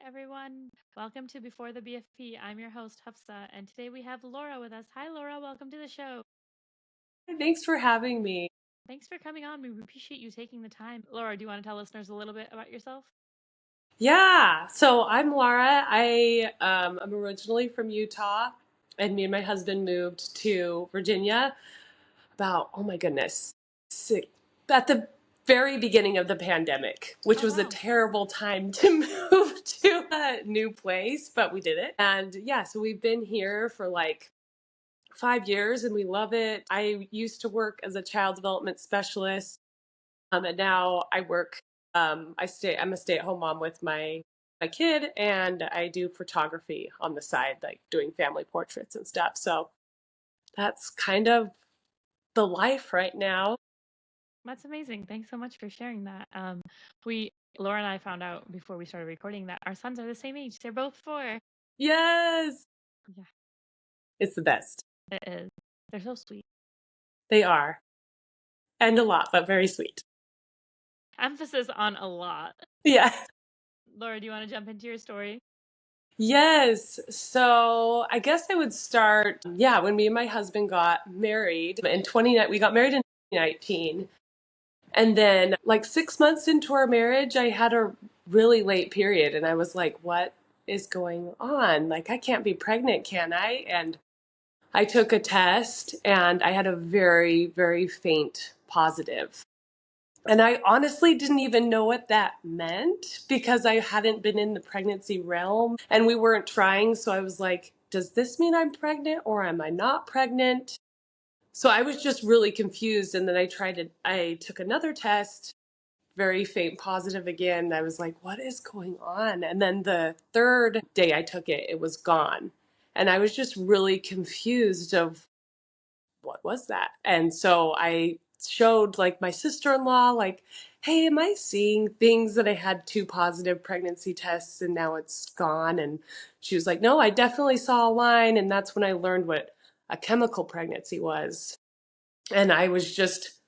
everyone. Welcome to Before the BFP. I'm your host, Hafsa, and today we have Laura with us. Hi, Laura. Welcome to the show. Thanks for having me. Thanks for coming on. We appreciate you taking the time. Laura, do you want to tell listeners a little bit about yourself? Yeah, so I'm Laura. I'm originally from Utah, and me and my husband moved to Virginia about, oh my goodness, at the very beginning of the pandemic, which Oh, was a wow. terrible time to move to a new place, but we did it. And yeah, so we've been here for like 5 years and we love it. I used to work as a child development specialist. And now I work. I'm a stay-at-home mom with my kid, and I do photography on the side, like doing family portraits and stuff. So that's kind of the life right now. That's amazing. Thanks so much for sharing that. Laura and I found out before we started recording that our sons are the same age. They're both 4. Yes, Yeah, it's the best. it is. They're so sweet. They are, and a lot, but very sweet. Emphasis on a lot. Yeah. Laura, do you want to jump into your story? Yes. So I guess I would start, yeah, when me and my husband got married we got married in 2019. And then, like 6 months into our marriage, I had a really late period, and I was like, what is going on? Like, I can't be pregnant, can I? And I took a test, and I had a very, very faint positive. And I honestly didn't even know what that meant because I hadn't been in the pregnancy realm and we weren't trying. So I was like, does this mean I'm pregnant or am I not pregnant? So I was just really confused. And then I took another test, very faint positive again. I was like, what is going on? And then the third day I took it, it was gone. And I was just really confused of what was that? And so I showed like my sister-in-law, like, hey, am I seeing things that I had 2 positive pregnancy tests and now it's gone? And she was like, no, I definitely saw a line. And that's when I learned what a chemical pregnancy was. And I was just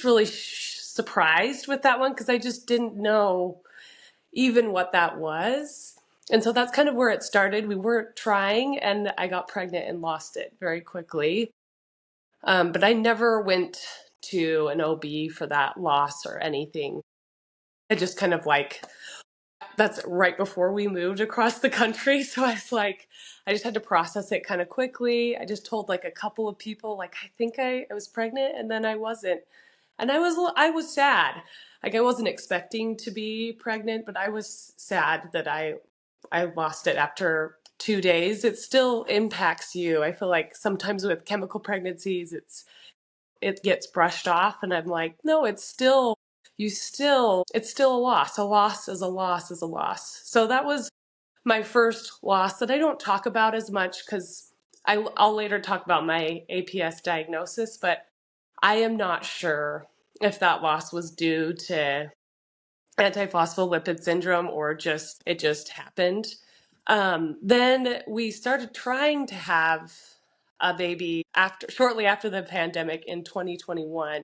really surprised with that one because I just didn't know even what that was. And so that's kind of where it started. We weren't trying, and I got pregnant and lost it very quickly. But I never went to an OB for that loss or anything. I just kind of like, that's right before we moved across the country. So I was like, I just had to process it kind of quickly. I just told like a couple of people, like, I think I was pregnant, and then I wasn't. And I was sad. Like I wasn't expecting to be pregnant, but I was sad that I lost it after 2 days. It still impacts you. I feel like sometimes with chemical pregnancies, it gets brushed off, and I'm like, no, it's still a loss. A loss is a loss is a loss. So that was my first loss that I don't talk about as much because I'll later talk about my APS diagnosis, but I am not sure if that loss was due to antiphospholipid syndrome or just it just happened. Then we started trying to have a baby shortly after the pandemic in 2021.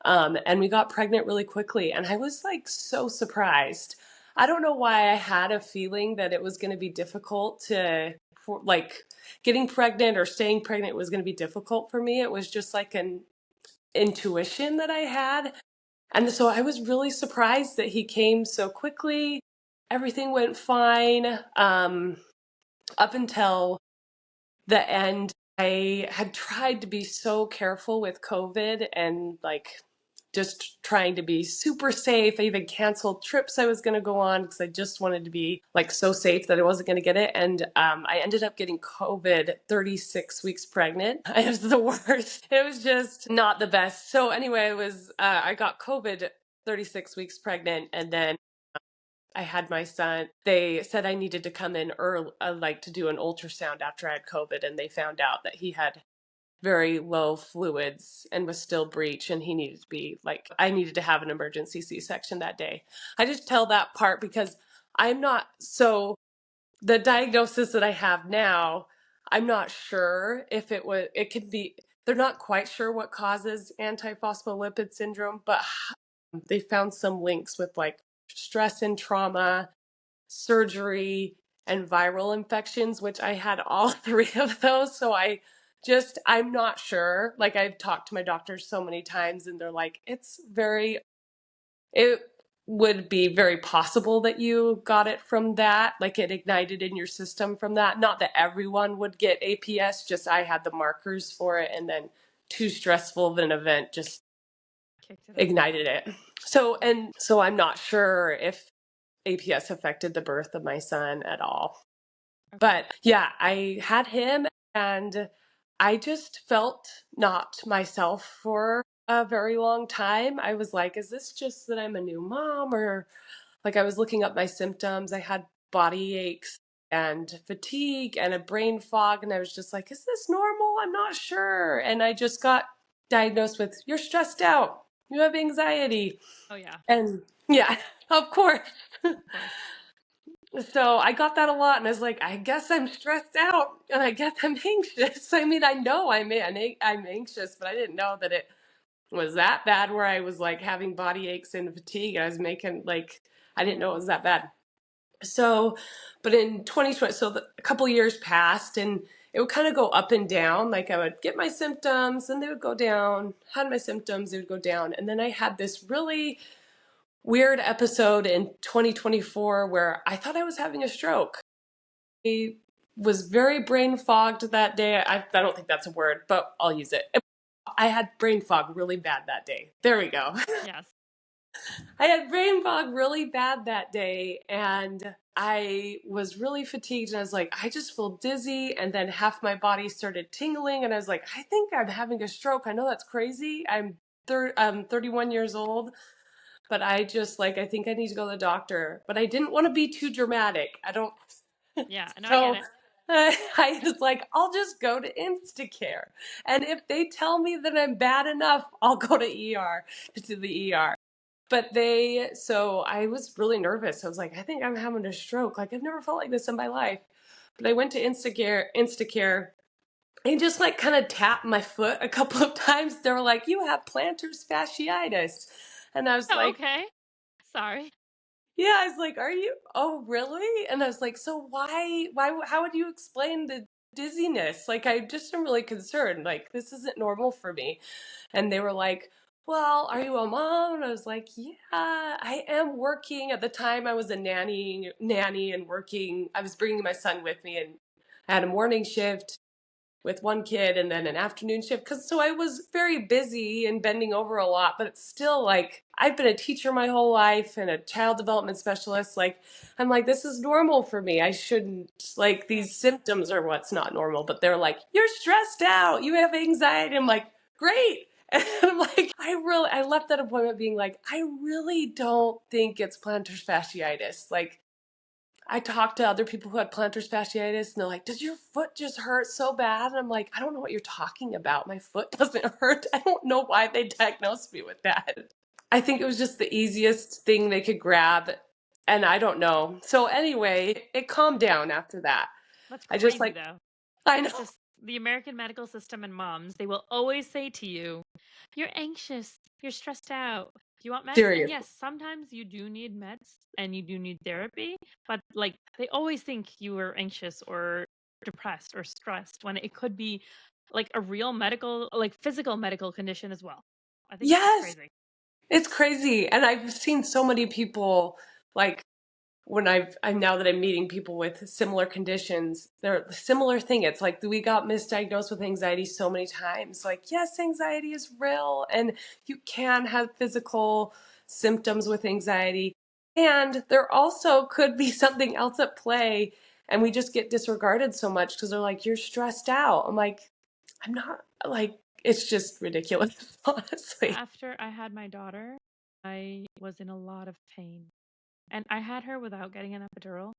And we got pregnant really quickly. And I was like so surprised. I don't know why I had a feeling that it was going to be difficult like getting pregnant or staying pregnant was going to be difficult for me. It was just like an intuition that I had. And so I was really surprised that he came so quickly. Everything went fine up until the end. I had tried to be so careful with COVID and like just trying to be super safe. I even canceled trips I was going to go on because I just wanted to be like so safe that I wasn't going to get it. And I ended up getting COVID 36 weeks pregnant. It was the worst. It was just not the best. So anyway, I got COVID 36 weeks pregnant, and then I had my son. They said I needed to come in early, like to do an ultrasound after I had COVID, and they found out that he had very low fluids and was still breech, and he needed to be like, I needed to have an emergency C-section that day. I just tell that part because I'm not so the diagnosis that I have now, I'm not sure if it could be, they're not quite sure what causes antiphospholipid syndrome, but they found some links with like stress and trauma. surgery, and viral infections, which I had all three of those. So I'm not sure. Like, I've talked to my doctors so many times, and they're like, it would be very possible that you got it from that. Like, it ignited in your system from that. Not that everyone would get APS, just I had the markers for it, and then too stressful of an event just Kicked it off. ignited it. So I'm not sure if APS affected the birth of my son at all. Okay. But yeah, I had him, and I just felt not myself for a very long time. I was like, is this just that I'm a new mom? Or like, I was looking up my symptoms. I had body aches and fatigue and a brain fog. And I was just like, is this normal? I'm not sure. And I just got diagnosed with, you're stressed out. You have anxiety. Oh yeah, And yeah, of course. of course. So I got that a lot, and I was like, I guess I'm stressed out, and I guess I'm anxious. I mean, I know I'm anxious, but I didn't know that it was that bad where I was like having body aches and fatigue. I was making like, I didn't know it was that bad. So, but in 2020, a couple years passed, and it would kind of go up and down. Like, I would get my symptoms, and they would go down. Had my symptoms, they would go down. And then I had this really weird episode in 2024 where I thought I was having a stroke. I was very brain fogged that day. I don't think that's a word, but I'll use it. I had brain fog really bad that day. There we go. Yes. I had brain fog really bad that day, and I was really fatigued, and I was like, I just feel dizzy. And then half my body started tingling, and I was like, I think I'm having a stroke. I know that's crazy. I'm 31 years old, but I just like, I think I need to go to the doctor. But I didn't want to be too dramatic. I don't. Yeah. No, I get So it. I was like, I'll just go to Instacare. And if they tell me that I'm bad enough, I'll go to the ER. So I was really nervous. I was like, I think I'm having a stroke. Like, I've never felt like this in my life. But I went to Instacare, and just like kind of tapped my foot a couple of times. They were like, you have plantar fasciitis. And I was Oh, like, okay. Sorry. yeah, I was like, are you? Oh, really? And I was like, so how would you explain the dizziness? Like, I just am really concerned. Like, this isn't normal for me. And they were like, well, are you a mom? And I was like, yeah, I am working. At the time, I was a nanny and working. I was bringing my son with me, and I had a morning shift with one kid and then an afternoon shift. So I was very busy and bending over a lot, but it's still like, I've been a teacher my whole life and a child development specialist. Like, I'm like, this is normal for me. I shouldn't, like, these symptoms are what's not normal. But they're like, you're stressed out, you have anxiety. I'm like, great. And I'm like, I left that appointment being like, I really don't think it's plantar fasciitis. Like, I talked to other people who had plantar fasciitis, and they're like, does your foot just hurt so bad? And I'm like, I don't know what you're talking about. My foot doesn't hurt. I don't know why they diagnosed me with that. I think it was just the easiest thing they could grab, and I don't know. So anyway, it calmed down after that. That's I just crazy, like, though. I know. Just the American medical system and moms, they will always say to you, you're anxious, you're stressed out. Do you want meds? And Serious. yes, sometimes you do need meds and you do need therapy, but like they always think you were anxious or depressed or stressed when it could be like a real medical, like physical medical condition as well. I think it's just Yes, crazy. it's crazy. And I've seen so many people, like, when I'm now that I'm meeting people with similar conditions, they're a similar thing. It's like we got misdiagnosed with anxiety so many times. Like, yes, anxiety is real, and you can have physical symptoms with anxiety. And there also could be something else at play, and we just get disregarded so much because they're like, you're stressed out. I'm like, I'm not, like, it's just ridiculous, honestly. After I had my daughter, I was in a lot of pain. And I had her without getting an epidural.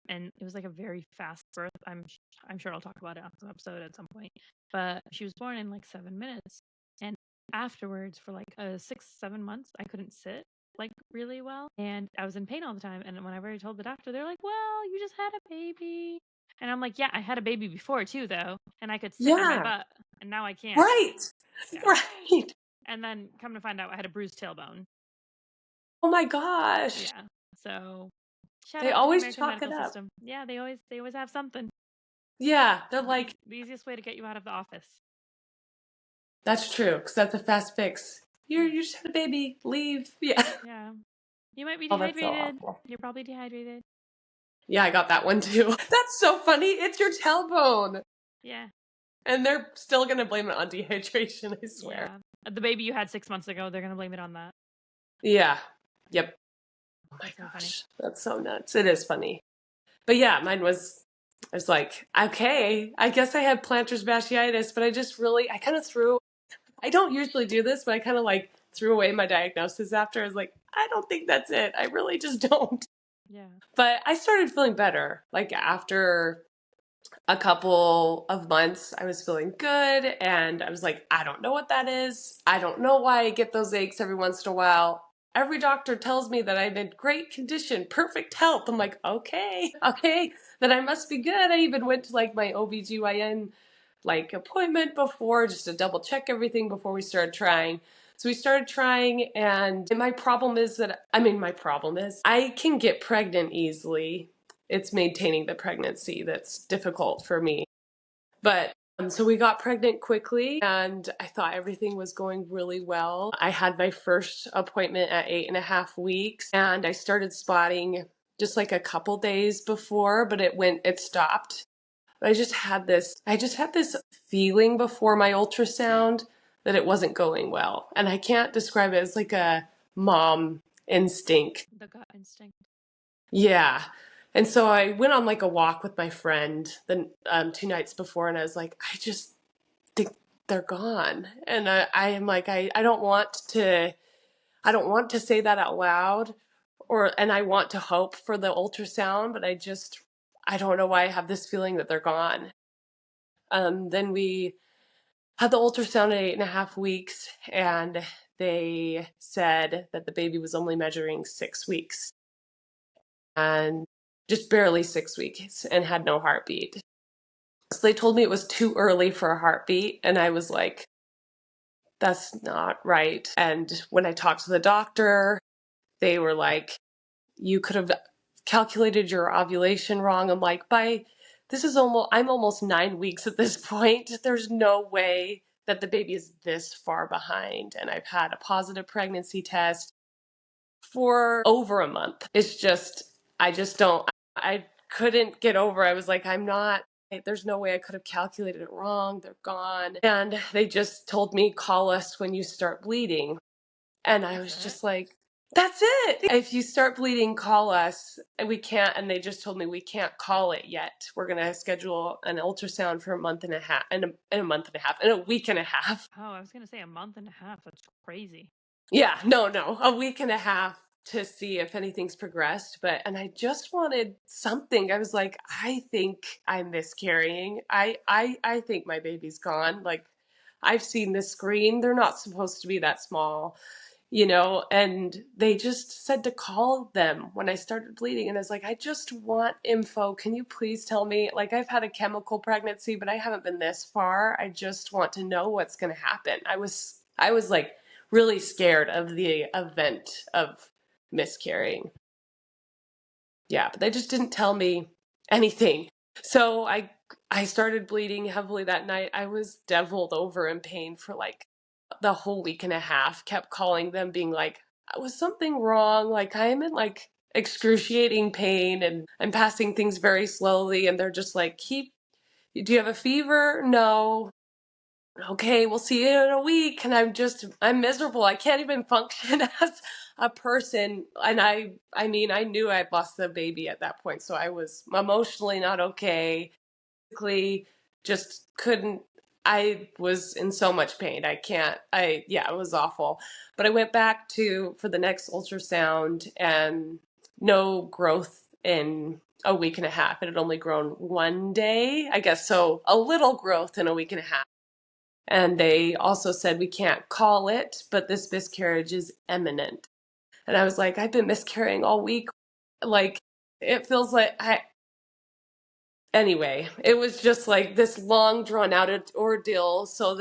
And it was like a very fast birth. I'm sure I'll talk about it on some episode at some point. But she was born in like 7 minutes, and afterwards for like 6 7 months I couldn't sit like really well, and I was in pain all the time. And whenever I told the doctor, they're like, "Well, you just had a baby," and I'm like, "Yeah, I had a baby before too, though, and I could sit on my Yeah, butt, and now I can't." right, Yeah, right. and then come to find out, I had a bruised tailbone. Oh my gosh. Yeah, so Shout They out to the always American chalk it medical up. system. Yeah, they always have something. Yeah, they're like, The easiest way to get you out of the office. that's true, because that's a fast fix. Yes. You just had a baby, leave. Yeah. Yeah. You might be Oh, that's so dehydrated. awful. You're probably dehydrated. Yeah, I got that one too. That's so funny. It's your tailbone. Yeah. And they're still going to blame it on dehydration, I swear. Yeah. The baby you had 6 months ago, they're going to blame it on that. Yeah. Yep. Oh my That's so funny. gosh. That's so nuts. It is funny. But yeah, mine was, I was like, okay, I guess I had plantar fasciitis, but I kind of I don't usually do this, but I kind of like threw away my diagnosis after. I was like, I don't think that's it. I really just don't. Yeah. But I started feeling better. Like after a couple of months, I was feeling good. And I was like, I don't know what that is. I don't know why I get those aches every once in a while. Every doctor tells me that I'm in great condition, perfect health. I'm like, okay, then I must be good. I even went to like my OBGYN like appointment before just to double check everything before we started trying. So we started trying, and my problem is I can get pregnant easily. It's maintaining the pregnancy that's difficult for me. But so we got pregnant quickly, and I thought everything was going really well. I had my first appointment at 8.5 weeks, and I started spotting just like a couple days before, but it stopped. I just had this feeling before my ultrasound that it wasn't going well. And I can't describe it as like a mom instinct. The gut instinct. Yeah. And so I went on like a walk with my friend the 2 nights before, and I was like, I just think they're gone. And I am like, I don't want to say that out loud, and I want to hope for the ultrasound, but I don't know why I have this feeling that they're gone. Then we had the ultrasound at 8.5 weeks, and they said that the baby was only measuring 6 weeks, and just barely 6 weeks, and had no heartbeat. So they told me it was too early for a heartbeat, and I was like, that's not right. And when I talked to the doctor, they were like, you could have calculated your ovulation wrong. I'm like, I'm almost 9 weeks at this point. There's no way that the baby is this far behind. And I've had a positive pregnancy test for over a month. I couldn't get over. I was like, there's no way I could have calculated it wrong. They're gone. And they just told me, call us when you start bleeding. And I was just like, that's it. If you start bleeding, call us. And they just told me we can't call it yet. We're going to schedule an ultrasound for a month and a half, and a week and a half. Oh, I was going to say a month and a half. That's crazy. Yeah, no, a week and a half to see if anything's progressed. And I just wanted something. I was like, I think I'm miscarrying. I think my baby's gone. Like, I've seen the screen. They're not supposed to be that small. And they just said to call them when I started bleeding. And I was like, I just want info. Can you please tell me? Like, I've had a chemical pregnancy, but I haven't been this far. I just want to know what's going to happen. I was like really scared of the event of miscarrying. Yeah, but they just didn't tell me anything. So I started bleeding heavily that night. I was deviled over in pain for like the whole week and a half, kept calling them being like, was something wrong? Like, I am in like excruciating pain, and I'm passing things very slowly. And they're just like, do you have a fever? No. Okay, we'll see you in a week. And I'm miserable. I can't even function as a person. And I mean, I knew I'd lost the baby at that point. So I was emotionally not okay. Physically just couldn't. I was in so much pain. Yeah, it was awful. But I went back for the next ultrasound, and no growth in a week and a half. It had only grown one day, I guess. So a little growth in a week and a half. And they also said, we can't call it, but this miscarriage is imminent. And I was like, I've been miscarrying all week. Like, it feels like anyway, it was just like this long drawn out ordeal. So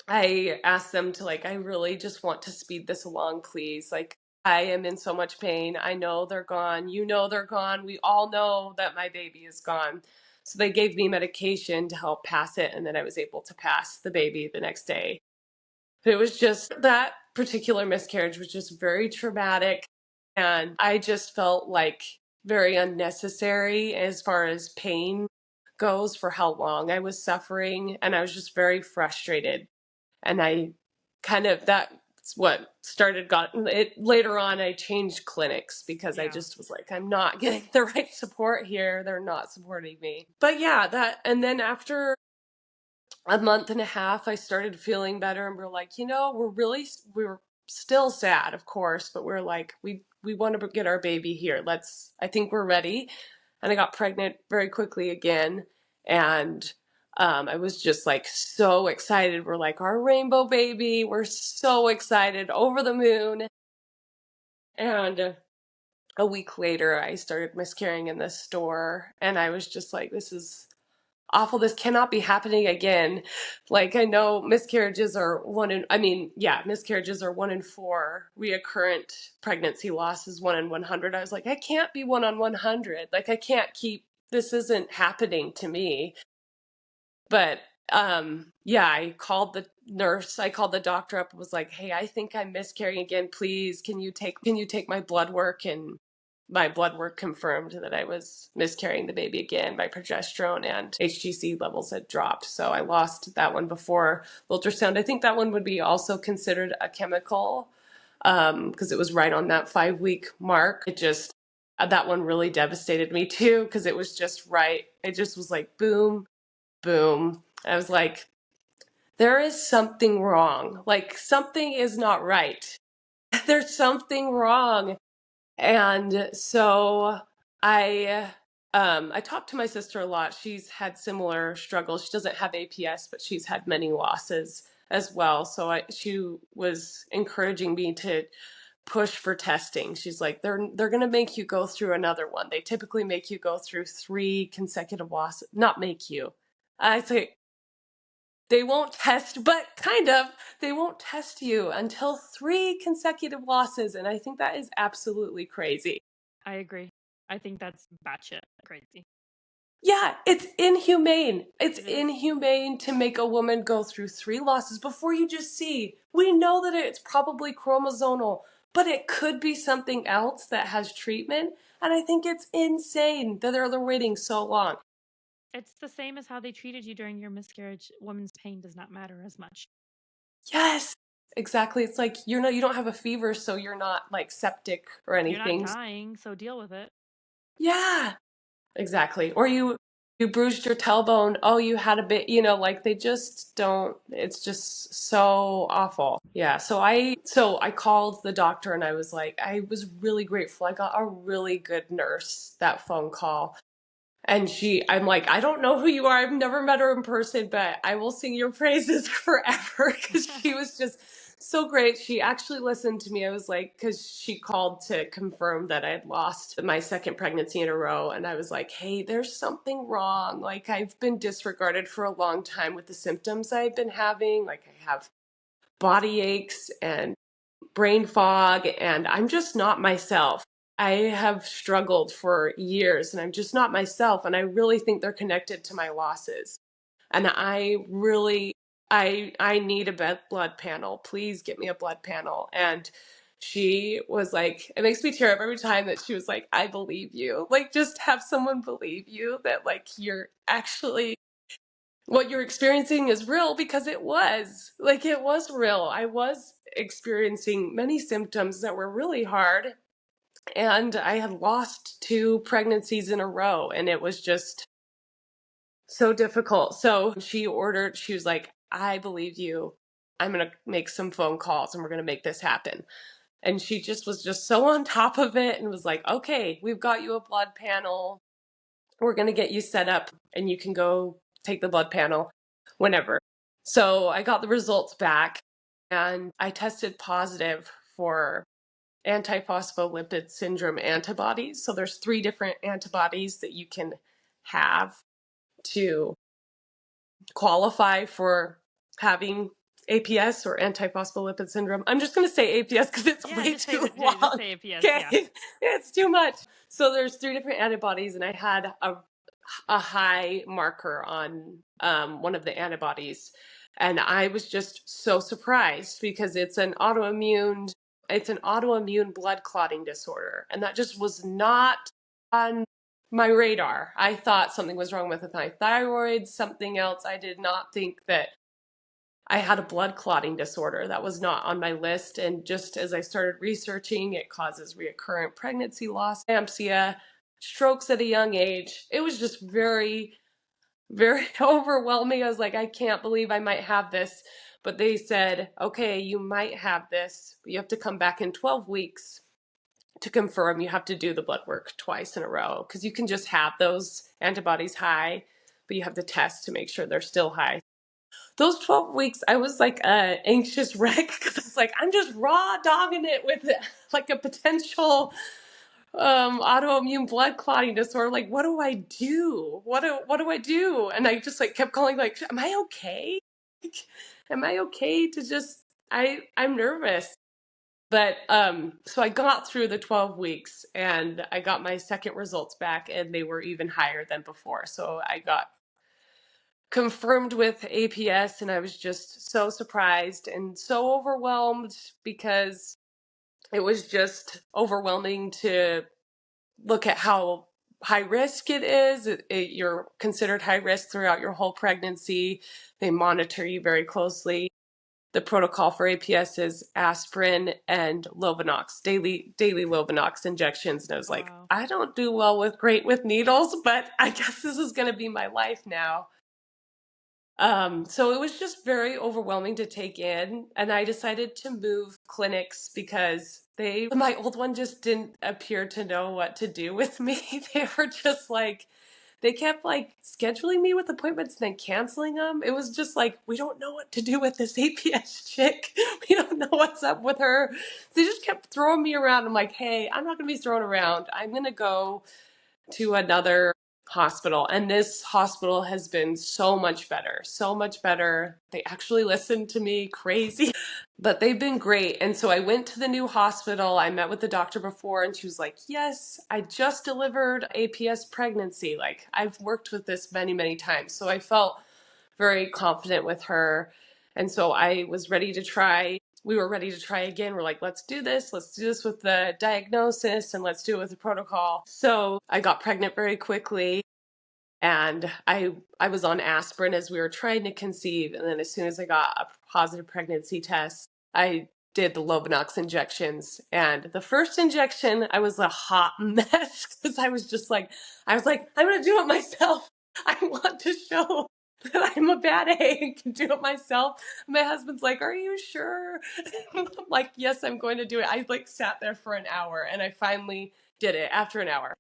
I asked them to like, I really just want to speed this along, please. Like, I am in so much pain. I know they're gone. You know they're gone. We all know that my baby is gone. So they gave me medication to help pass it, and then I was able to pass the baby the next day. But it was just that particular miscarriage was just very traumatic. And I just felt like very unnecessary as far as pain goes for how long I was suffering. And I was just very frustrated. And I kind of, that's what started, got it later on. I changed clinics because I Yeah. just was like, I'm not getting the right support here. They're not supporting me. But yeah, that, and then after a month and a half, I started feeling better, and we're like, we're still sad, of course, but we're like, we want to get our baby here. I think we're ready. And I got pregnant very quickly again. And I was just like so excited. We're like, our rainbow baby. We're so excited, over the moon. And a week later, I started miscarrying in the store. And I was just like, this is awful. This cannot be happening again. Like, I know miscarriages are miscarriages are 1 in 4. Recurrent pregnancy loss is 1 in 100. I was like, I can't be 1 in 100. Like, I can't keep, this isn't happening to me. But yeah, I called the nurse, I called the doctor up and was like, hey, I think I'm miscarrying again. Please, can you take my blood work? And my blood work confirmed that I was miscarrying the baby again. My progesterone and HCG levels had dropped. So I lost that one before ultrasound. I think that one would be also considered a chemical, because it was right on that 5-week mark. It just, that one really devastated me too, because it was just right. It just was like, boom, boom. I was like, there is something wrong. Like, something is not right. There's something wrong. And so I talked to my sister a lot. She's had similar struggles. She doesn't have APS, but she's had many losses as well. So she was encouraging me to push for testing. She's like, they're going to make you go through another one. They typically make you go through 3 consecutive losses. Not make you. I say, they won't test, but kind of, they won't test you until 3 consecutive losses. And I think that is absolutely crazy. I agree. I think that's batshit crazy. Yeah, it's inhumane. It's It is. inhumane to make a woman go through 3 losses before you just see. We know that it's probably chromosomal, but it could be something else that has treatment. And I think it's insane that they're waiting so long. It's the same as how they treated you during your miscarriage. Women's pain does not matter as much. Yes, exactly. It's like you don't have a fever, so you're not like septic or You're not anything. dying, so deal with it. Yeah, exactly. Or you bruised your tailbone. Oh, you had a bit, like they just don't, it's just so awful. Yeah. So I called the doctor and I was like, I was really grateful. I got a really good nurse that phone call. And I'm like, I don't know who you are. I've never met her in person, but I will sing your praises forever, because she was just so great. She actually listened to me. I was like, because she called to confirm that I had lost my second pregnancy in a row. And I was like, hey, there's something wrong. Like, I've been disregarded for a long time with the symptoms I've been having. Like, I have body aches and brain fog, and I'm just not myself. I have struggled for years and I'm just not myself. And I really think they're connected to my losses. And I need a blood panel. Please get me a blood panel. And she was like, it makes me tear up every time that she was like, I believe you. Like, just have someone believe you that like you're actually, what you're experiencing is real, because it was real. I was experiencing many symptoms that were really hard, and I had lost 2 pregnancies in a row, and it was just so difficult. So she was like, I believe you. I'm going to make some phone calls and we're going to make this happen. And she just was just so on top of it and was like, okay, we've got you a blood panel. We're going to get you set up and you can go take the blood panel whenever. So I got the results back and I tested positive for antiphospholipid syndrome antibodies. So there's 3 different antibodies that you can have to qualify for having APS or antiphospholipid syndrome. I'm just going to say APS because it's way too long. Just say APS, Okay, yeah. it's too much. So there's 3 different antibodies, and I had a high marker on one of the antibodies, and I was just so surprised because it's an autoimmune blood clotting disorder, and that just was not on my radar. I thought something was wrong with my thyroid, something else. I did not think that I had a blood clotting disorder. That was not on my list. And just as I started researching, it causes recurrent pregnancy loss, eclampsia, strokes at a young age. It was just very, very overwhelming. I was like, I can't believe I might have this. But they said, okay, you might have this, but you have to come back in 12 weeks to confirm. You have to do the blood work twice in a row because you can just have those antibodies high, but you have to test to make sure they're still high. Those 12 weeks, I was like an anxious wreck because it's like, I'm just raw dogging it with like a potential autoimmune blood clotting disorder. Like, what do I do? What do I do? And I just like kept calling, like, am I okay? Am I okay to just, I'm nervous. But so I got through the 12 weeks and I got my second results back and they were even higher than before. So I got confirmed with APS and I was just so surprised and so overwhelmed because it was just overwhelming to look at how high risk it is. You're considered high risk throughout your whole pregnancy. They monitor you very closely. The protocol for APS is aspirin and Lovenox, daily Lovenox injections. And I was like, Wow. I don't do great with needles, but I guess this is going to be my life now. So it was just very overwhelming to take in. And I decided to move clinics because my old one just didn't appear to know what to do with me. They were just like, they kept like scheduling me with appointments and then canceling them. It was just like, we don't know what to do with this APS chick. We don't know what's up with her. They just kept throwing me around. I'm like, hey, I'm not going to be thrown around. I'm going to go to another hospital. And this hospital has been so much better, so much better. They actually listened to me, crazy, but they've been great. And so I went to the new hospital. I met with the doctor before and she was like, yes, I just delivered APS pregnancy. Like, I've worked with this many, many times. So I felt very confident with her. And so I was ready to try. We were ready to try again. We're like, let's do this. Let's do this with the diagnosis and let's do it with the protocol. So I got pregnant very quickly and I was on aspirin as we were trying to conceive. And then as soon as I got a positive pregnancy test, I did the Lovenox injections. And the first injection, I was a hot mess because I was I'm going to do it myself. I want to show that I'm a bad egg and can do it myself. My husband's like, are you sure? I'm like, yes, I'm going to do it. I like sat there for an hour and I finally did it after an hour.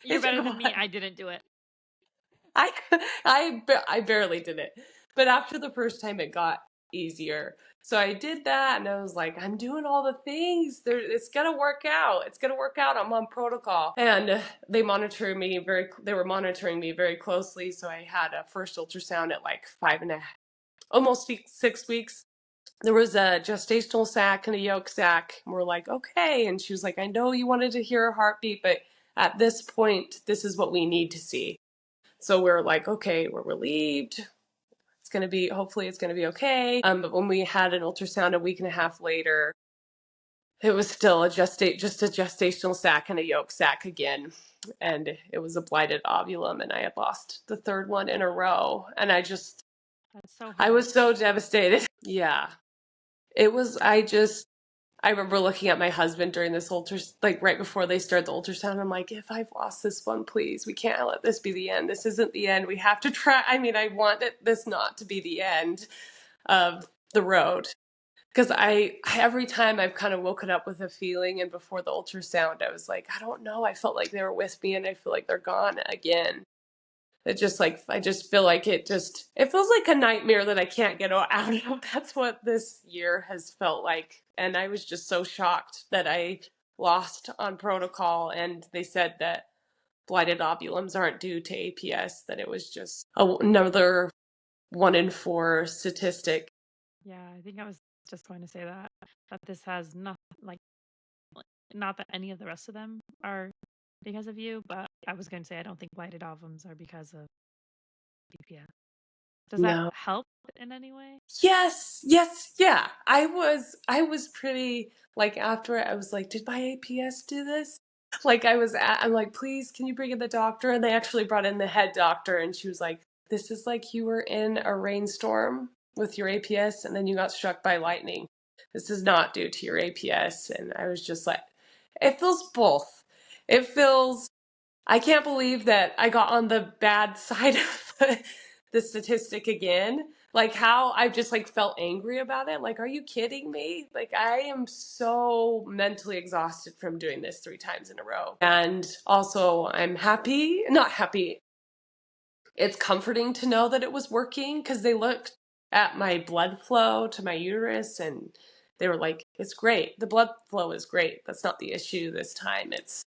You're better than me. I didn't do it. I barely did it. But after the first time it got easier. So I did that and I was like, I'm doing all the things. It's going to work out. It's going to work out. I'm on protocol. And they were monitoring me very closely. So I had a first ultrasound at like 5.5, almost 6 weeks. There was a gestational sac and a yolk sac. And we're like, okay. And she was like, I know you wanted to hear a heartbeat, but at this point, this is what we need to see. So we're like, okay, we're relieved. Hopefully it's going to be okay. But when we had an ultrasound a week and a half later, it was still just a gestational sac and a yolk sac again. And it was a blighted ovulum and I had lost the third one in a row. And That's so hard. I was so devastated. Yeah. I remember looking at my husband during this like right before they started the ultrasound. I'm like, if I've lost this one, please, we can't let this be the end. This isn't the end. We have to try. I mean, I want this not to be the end of the road. Because every time I've kind of woken up with a feeling, and before the ultrasound, I was like, I don't know. I felt like they were with me, and I feel like they're gone again. It just like, I just feel like it feels like a nightmare that I can't get out of. That's what this year has felt like. And I was just so shocked that I lost on protocol. And they said that blighted ovulums aren't due to APS, that it was just another 1 in 4 statistic. Yeah, I think I was just going to say that this has nothing not that any of the rest of them are because of you, but I was going to say I don't think blighted ovums are because of BPS. Does that No. help in any way? Yes, yes, yeah. I was pretty like after it, I was like, did my APS do this? Like I'm like, please, can you bring in the doctor? And they actually brought in the head doctor, and she was like, this is like you were in a rainstorm with your APS, and then you got struck by lightning. This is not due to your APS. And I was just like, it feels both. It feels I can't believe that I got on the bad side of the statistic again. Like how I've just like felt angry about it. Like, are you kidding me? Like I am so mentally exhausted from doing this 3 times in a row. And also I'm happy, not happy. It's comforting to know that it was working because they looked at my blood flow to my uterus and they were like, it's great. The blood flow is great. That's not the issue this time. It's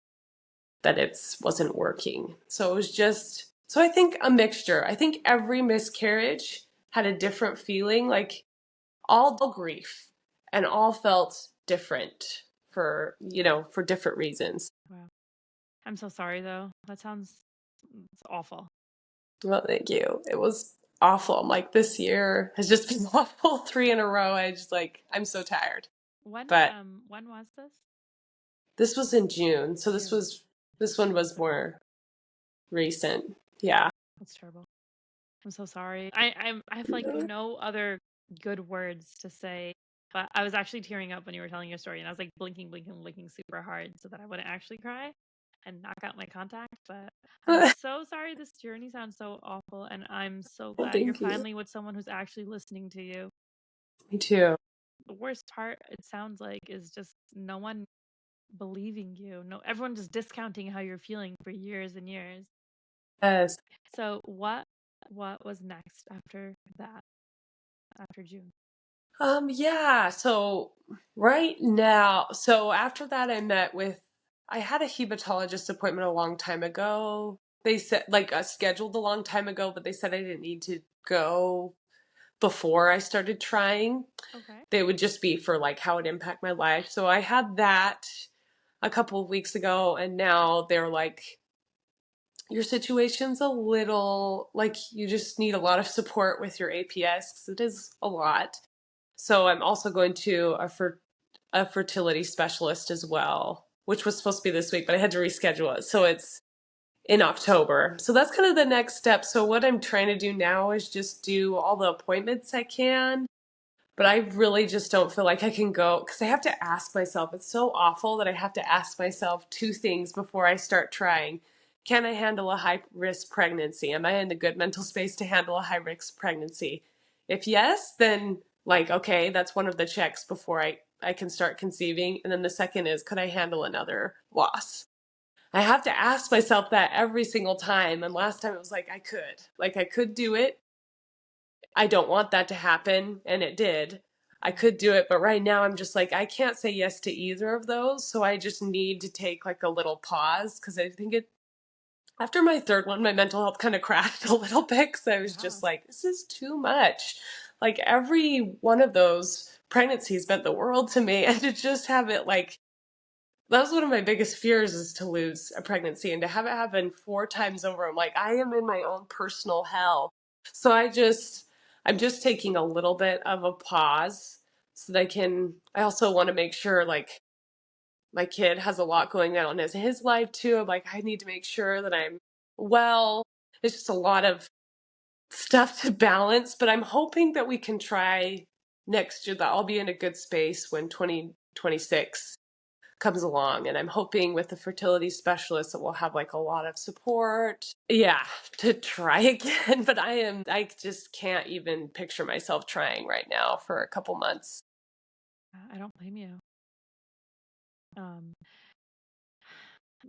that it wasn't working. So it was just, so I think a mixture. I think every miscarriage had a different feeling, like all grief and all felt different for, for different reasons. Wow. I'm so sorry though. That sounds it's awful. Well, thank you. It was awful. I'm like, this year has just been awful 3 in a row. I'm so tired. But When was this? this was in June. So June. this one was Okay. more recent. Yeah. That's terrible. I'm so sorry. I have like no other good words to say, but I was actually tearing up when you were telling your story, and I was like blinking super hard so that I wouldn't actually cry and knock out my contact. But I'm so sorry. This journey sounds so awful, and I'm so Well, glad you're thank you. finally with someone who's actually listening to you. Me too. The worst part, it sounds like, is just no one believing you. No, everyone just discounting how you're feeling for years and years. Yes. So what was next after that? After June? Yeah, so right now, so after that I had a hematologist appointment a long time ago. They said like scheduled a long time ago, but they said I didn't need to go before I started trying. Okay. They would just be for like how it impact my life. So I had that a couple of weeks ago, and now they're like, your situation's a little like you just need a lot of support with your APS because it is a lot. So I'm also going to a fertility specialist as well, which was supposed to be this week, but I had to reschedule it. So it's in October. So that's kind of the next step. So what I'm trying to do now is just do all the appointments I can, but I really just don't feel like I can go because I have to ask myself. It's so awful that I have to ask myself 2 things before I start trying. Can I handle a high risk pregnancy? Am I in the good mental space to handle a high risk pregnancy? If yes, then like, okay, that's one of the checks before I can start conceiving. And then the second is, could I handle another loss? I have to ask myself that every single time. And last time it was like I could do it. I don't want that to happen, and it did. I Yeah. could do it, but right now I'm just like, I can't say yes to either of those. So I just need to take like a little pause because I think after my third one, my mental health kind of crashed a little bit because I was Yeah. just like, this is too much. Like every one of those pregnancies meant the world to me. And to just have it like, that was one of my biggest fears is to lose a pregnancy and to have it happen 4 times over. I'm like, I am in my own personal hell. So I'm just taking a little bit of a pause so that I also want to make sure like my kid has a lot going on in his life too. I'm like, I need to make sure that I'm well. It's just a lot of stuff to balance, but I'm hoping that we can try next year that I'll be in a good space when 2026 comes along, and I'm hoping with the fertility specialist that we'll have like a lot of support, yeah, to try again. But I just can't even picture myself trying right now for a couple months. I don't blame you. Um,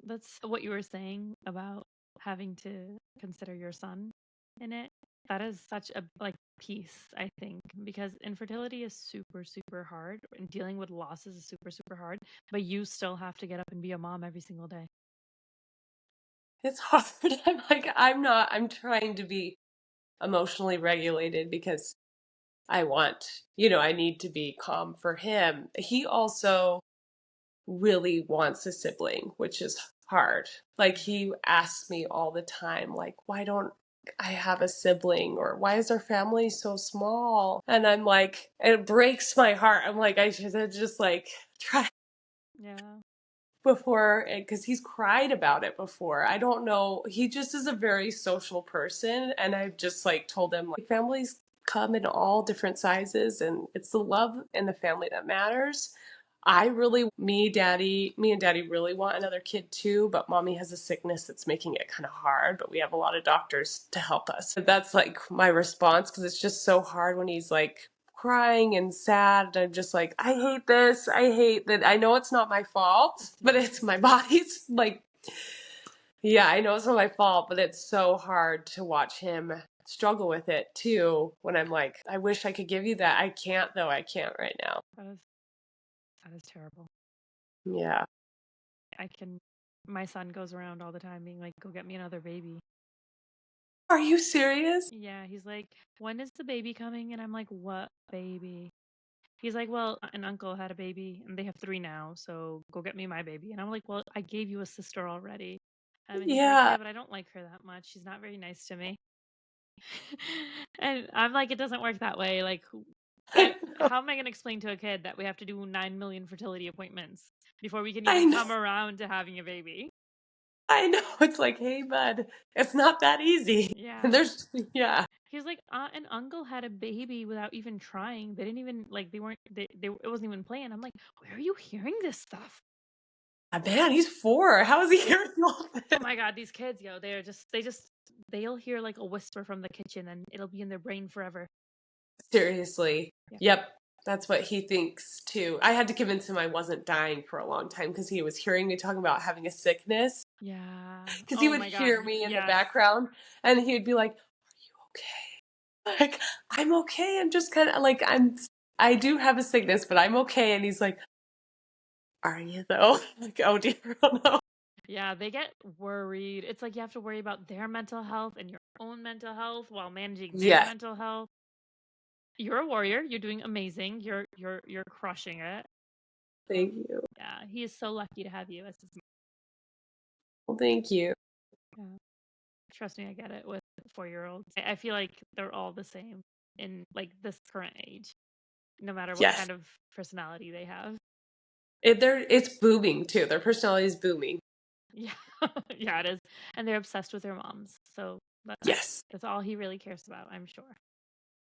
that's what you were saying about having to consider your son in it. That is such a like piece, I think, because infertility is super hard and dealing with losses is super hard, but you still have to get up and be a mom every single day. It's hard. I'm trying to be emotionally regulated because I need to be calm for him. He also really wants a sibling, which is hard. Like he asks me all the time, like, why don't I have a sibling? Or why is our family so small? And I'm like, it breaks my heart. I'm like, I should have just like tried Yeah. before, because he's cried about it before. I don't know. He just is a very social person. And I've just like told him, like, families come in all different sizes, and it's the love and the family that matters. Me and daddy really want another kid too, but mommy has a sickness that's making it kind of hard, but we have a lot of doctors to help us. That's like my response, because it's just so hard when he's like crying and sad. I'm just like, I hate this. I hate that. I know it's not my fault, but it's my body's like, yeah, I know it's not my fault, but it's so hard to watch him struggle with it too when I'm like, I wish I could give you that. I can't though. I can't right now. That is terrible. Yeah. My son goes around all the time being like, go get me another baby. Are you serious? Yeah, he's like, when is the baby coming? And I'm like, what baby? He's like, well, an uncle had a baby and they have 3 now, so go get me my baby. And I'm like, well, I gave you a sister already. And he's like, Yeah. yeah, but I don't like her that much. She's not very nice to me. And I'm like, it doesn't work that way. Like, how am I going to explain to a kid that we have to do 9 million fertility appointments before we can I even know. come around to having a baby? I know. It's like, hey, bud, it's not that easy. And Yeah. yeah. He's like, an uncle had a baby without even trying. They didn't even, like, it wasn't even planned. I'm like, where are you hearing this stuff? Man, he's 4. How is he hearing all Oh this? my God, these kids, they'll hear like a whisper from the kitchen and it'll be in their brain forever. Seriously. Yeah. Yep. That's what he thinks too. I had to convince him I wasn't dying for a long time because he was hearing me talking about having a sickness. Yeah. Because he Oh would my God. hear me in the Yes. background and he would be like, are you okay? Like, I'm okay. I'm just kind of like, I do have a sickness, but I'm okay. And he's like, are you though? Like, oh dear, oh no. Yeah, they get worried. It's like you have to worry about their mental health and your own mental health while managing their Yeah. mental health. You're a warrior. You're doing amazing. You're crushing it. Thank you. Yeah, he is so lucky to have you as his Well, thank you. mom. Yeah. Trust me, I get it with 4-year-olds. I feel like they're all the same in like this current age, no matter what Yes. kind of personality they have. It's booming too. Their personality is booming. Yeah, yeah, it is, and they're obsessed with their moms. So Yes. that's all he really cares about, I'm sure.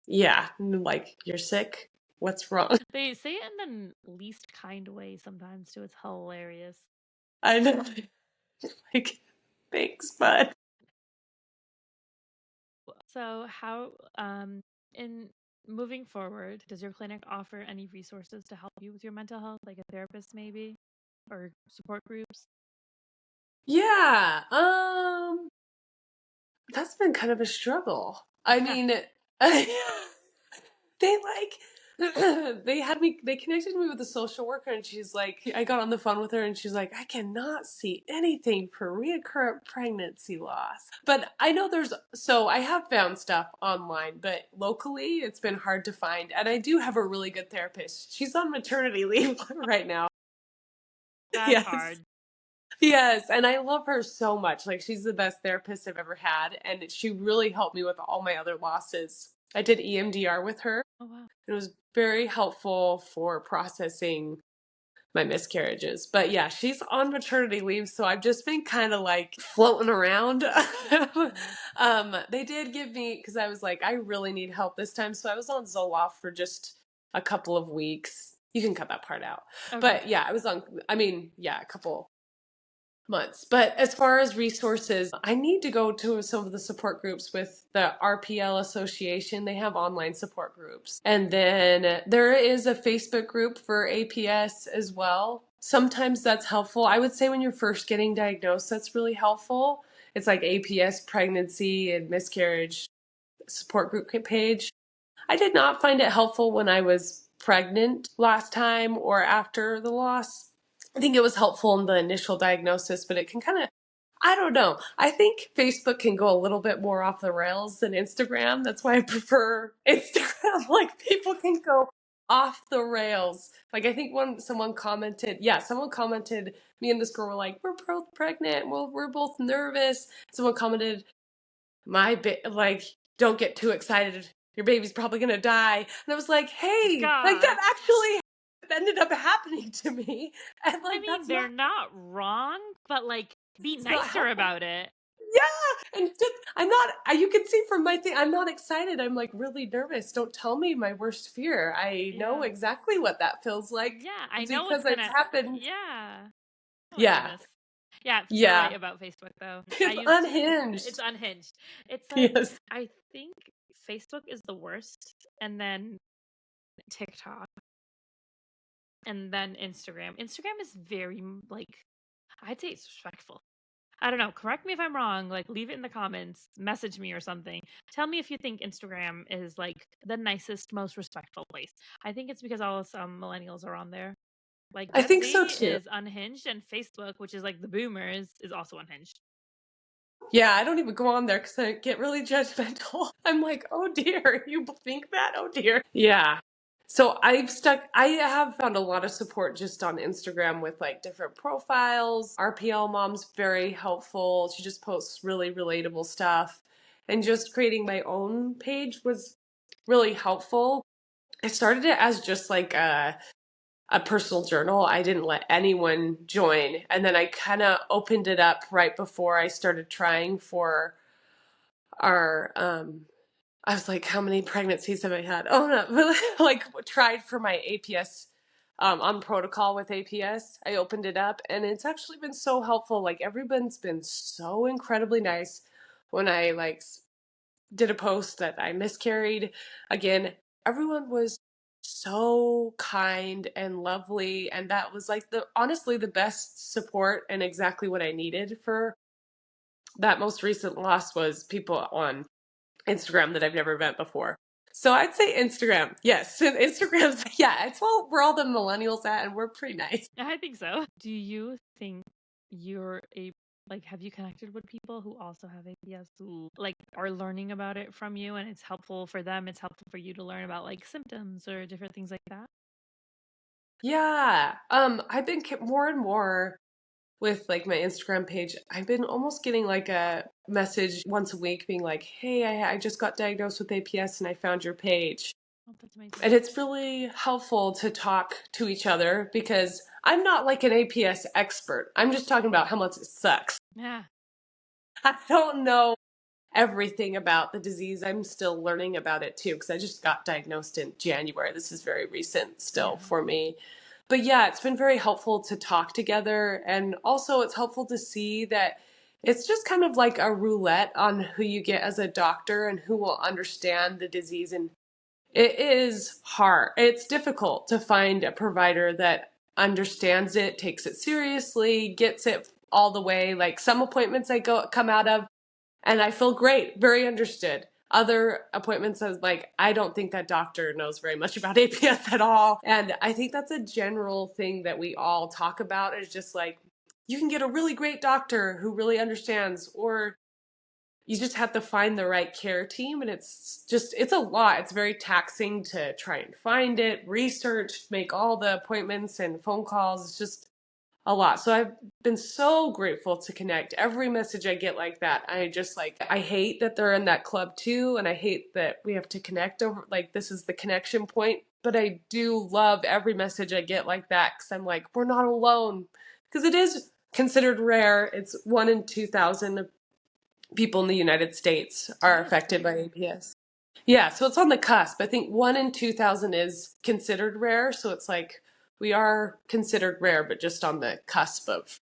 Yeah. Like, you're sick? What's wrong? They say it in the least kind way sometimes too. It's hilarious. I know. Like, thanks, bud. So how in moving forward, does your clinic offer any resources to help you with your mental health, like a therapist maybe, or support groups? Yeah. That's been kind of a struggle. I Yeah. mean, they they connected me with a social worker, and she's like, I got on the phone with her and she's like, I cannot see anything for recurrent pregnancy loss. But I know so I have found stuff online, but locally it's been hard to find. And I do have a really good therapist. She's on maternity leave right now. That's Yes. hard. Yes, and I love her so much. Like, she's the best therapist I've ever had, and she really helped me with all my other losses. I did EMDR with her. Oh wow. It was very helpful for processing my miscarriages. But yeah, she's on maternity leave, so I've just been kind of like floating around. They did give me, because I was like, I really need help this time, so I was on Zoloft for just a couple of weeks. You can cut that part out. Okay. But yeah, a couple months. But as far as resources, I need to go to some of the support groups with the RPL Association. They have online support groups. And then there is a Facebook group for APS as well. Sometimes that's helpful. I would say when you're first getting diagnosed, that's really helpful. It's like APS pregnancy and miscarriage support group page. I did not find it helpful when I was pregnant last time or after the loss. I think it was helpful in the initial diagnosis, but it can kind of, I don't know. I think Facebook can go a little bit more off the rails than Instagram. That's why I prefer Instagram. Like people can go off the rails. Like I think when someone commented, me and this girl were like, we're both pregnant. Well, we're both nervous. Someone commented, like, don't get too excited. Your baby's probably gonna die. And I was like, hey, like God. that actually ended up happening to me. And I like mean, they're not wrong, but like, be it's not nicer helpful. about it. Yeah, and just, I'm not. You can see from my thing, I'm not excited. I'm like really nervous. Don't tell me my worst fear. I know Yeah. exactly what that feels like Yeah, I know because it's it's gonna. happened. Yeah. Oh my Yeah, goodness. Yeah, you're right yeah. about Facebook though. It's It's unhinged. unhinged. It's like, Yes. I think Facebook is the worst, and then TikTok, and then Instagram. Instagram is very, like, I'd say it's respectful. I don't know. Correct me if I'm wrong. Like, leave it in the comments, message me or something. Tell me if you think Instagram is like the nicest, most respectful place. I think it's because all some millennials are on there. Like I Gen think Z so too. is unhinged, and Facebook, which is like the boomers, is also unhinged. Yeah, I don't even go on there because I get really judgmental. I'm like, oh dear, you think that? Oh dear. Yeah. So I have found a lot of support just on Instagram with like different profiles. RPL Mom's very helpful. She just posts really relatable stuff. And just creating my own page was really helpful. I started it as just like a personal journal. I didn't let anyone join. And then I kind of opened it up right before I started trying for our I was like, how many pregnancies have I had? Oh no, like tried for my APS on protocol with APS. I opened it up and it's actually been so helpful. Like everyone's been so incredibly nice when I did a post that I miscarried. Again, everyone was so kind and lovely and that was like the honestly the best support and exactly what I needed for that most recent loss was people on Instagram that I've never met before. So I'd say Instagram. Yes. And Instagram's, yeah, it's where all the millennials at, and we're pretty nice. I think so. Do you think you're a like, have you connected with people who also have APS who like are learning about it from you, and it's helpful for them, it's helpful for you to learn about like symptoms or different things like that? Yeah. I've been more and more with like my Instagram page. I've been almost getting like a message once a week being like, hey, I just got diagnosed with APS and I found your page. Oh, that's amazing. And it's really helpful to talk to each other because I'm not like an APS expert. I'm just talking about how much it sucks. Yeah. I don't know everything about the disease. I'm still learning about it too because I just got diagnosed in January. This is very recent still Yeah. for me. But yeah, it's been very helpful to talk together. And also, it's helpful to see that it's just kind of like a roulette on who you get as a doctor and who will understand the disease. And it is hard. It's difficult to find a provider that understands it, takes it seriously, gets it all the way. Like some appointments I come out of and I feel great, very understood. Other appointments, I was like, I don't think that doctor knows very much about APS at all. And I think that's a general thing that we all talk about is just like, you can get a really great doctor who really understands, or you just have to find the right care team. And it's a lot. It's very taxing to try and find it, research, make all the appointments and phone calls. It's just a lot. So I've been so grateful to connect. Every message I get like that, I just like, I hate that they're in that club too. And I hate that we have to connect over, like, this is the connection point. But I do love every message I get like that because I'm like, we're not alone. Because it is considered rare. It's 1 in 2,000 people in the United States are That is affected by crazy. APS. Yeah, so it's on the cusp. I think 1 in 2,000 is considered rare. So it's like we are considered rare, but just on the cusp of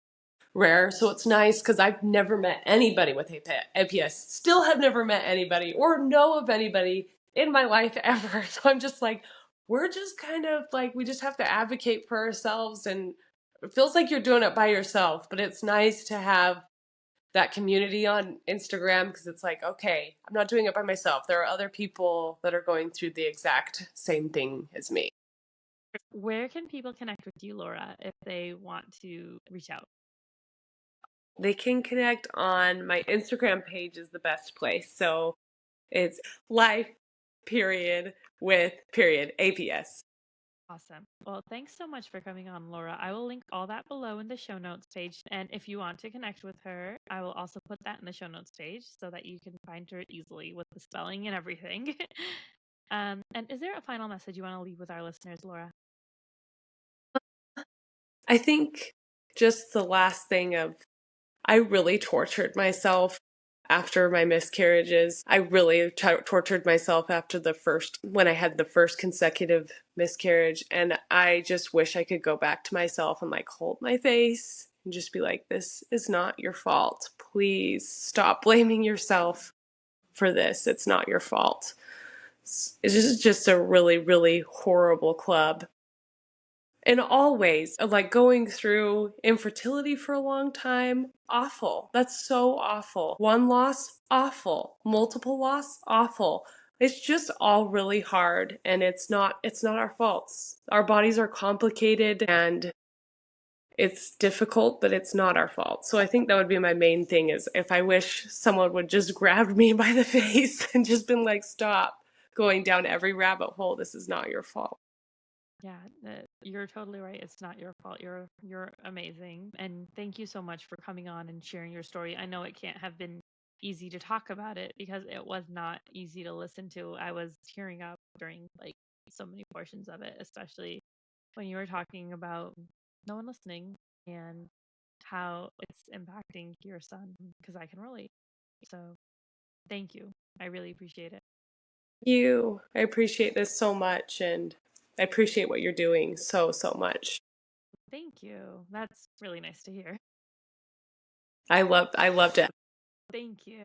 rare. So it's nice because I've never met anybody with APS. Still have never met anybody or know of anybody in my life ever. So I'm just like, we're just kind of like, we just have to advocate for ourselves. And it feels like you're doing it by yourself, but it's nice to have that community on Instagram because it's like, okay, I'm not doing it by myself. There are other people that are going through the exact same thing as me. Where can people connect with you, Laura, if they want to reach out? They can connect on my Instagram page is the best place. So it's life period with period APS. Awesome. Well, thanks so much for coming on, Laura. I will link all that below in the show notes page. And if you want to connect with her, I will also put that in the show notes page so that you can find her easily with the spelling and everything. And is there a final message you want to leave with our listeners, Laura? I think just the last thing of I really tortured myself after my miscarriages. I really tortured myself after when I had the first consecutive miscarriage. And I just wish I could go back to myself and like hold my face and just be like, this is not your fault. Please stop blaming yourself for this. It's not your fault. It's just a really, really horrible club in all ways, like going through infertility for a long time, awful. That's so awful. One loss, awful. Multiple loss, awful. It's just all really hard, and it's not our faults. Our bodies are complicated and it's difficult, but it's not our fault. So I think that would be my main thing is if I wish someone would just grab me by the face and just been like, stop going down every rabbit hole. This is not your fault. Yeah, you're totally right. It's not your fault. You're amazing, and thank you so much for coming on and sharing your story. I know it can't have been easy to talk about it because it was not easy to listen to. I was tearing up during like so many portions of it, especially when you were talking about no one listening and how it's impacting your son because I can relate. So, thank you. I really appreciate it. I appreciate this so much, and I appreciate what you're doing so, so much. Thank you. That's really nice to hear. I loved it. Thank you.